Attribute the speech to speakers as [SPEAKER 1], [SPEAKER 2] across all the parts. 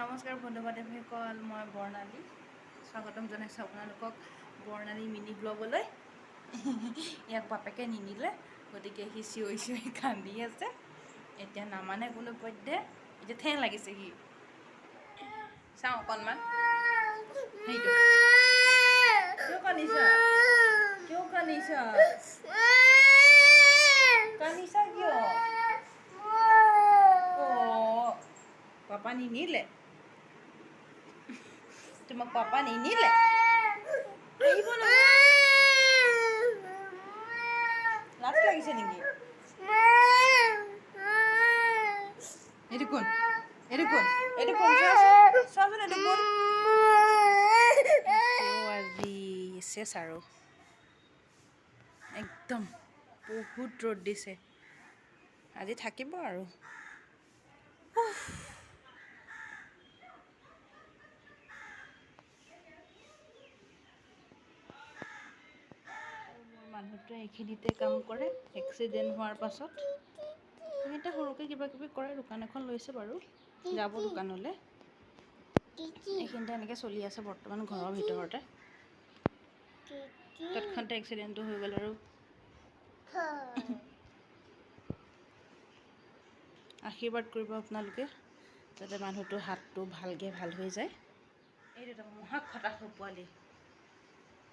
[SPEAKER 1] নমস্কাৰ বন্ধু-বান্ধৱীসকল, মই বৰ্ণালী। স্বাগতম জনাইছোঁ আপোনালোকক বৰ্ণালী মিনি ব্লগলৈ। ইয়াক বাপেকে নিনিলে, গতিকে সি চিঞৰি চিঞৰি কান্দি আছে। এতিয়া নামানে কোনো পধ্যে, এতিয়া ঠেং লাগিছে সি। চাওঁ অকণমান সেইটো কিয় কান্দিছা? কিয় কান্দিছা? কান্দিছা কিয়? পাপা নিনিলে? তোমাক পাপা নিনিলে? আহিব নহয়। লাজ লাগিছে নেকি? এইটো কোন? এইটো কোন? এইটো কোন? চোৱাচোন এইটো কোন? আজি চেচ আৰু একদম বহুত ৰ'দ দিছে। আজি থাকিব আৰু মানুহটোৱে এইখিনিতে কাম কৰে। এক্সিডেণ্ট হোৱাৰ পাছত এইখিনিতে সৰুকৈ কিবা কিবি কৰে। দোকান এখন লৈছে বাৰু, যাব দোকানলৈ। এইখিনিতে এনেকৈ চলি আছে বৰ্তমান ঘৰৰ ভিতৰতে। তৎক্ষণতে এক্সিডেণ্টটো হৈ গ'ল আৰু আশীৰ্বাদ কৰিব আপোনালোকে যাতে মানুহটোৰ হাতটো ভালকৈ ভাল হৈ যায়। এইটো এটা মহা খটাসুৰ পোৱালি।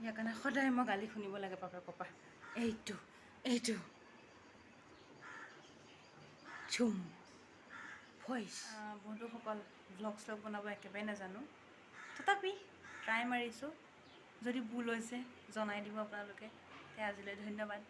[SPEAKER 1] ইয়াৰ কাৰণে সদায় মই গালি শুনিব লাগে পাপা। এইটো ঝুম ভইচ। বন্ধুসকল, ভ্লগ শ্লগ বনাব একেবাৰে নাজানো, তথাপি ট্ৰাই মাৰিছোঁ। যদি ভুল হৈছে জনাই দিব আপোনালোকে। আজিলৈ ধন্যবাদ।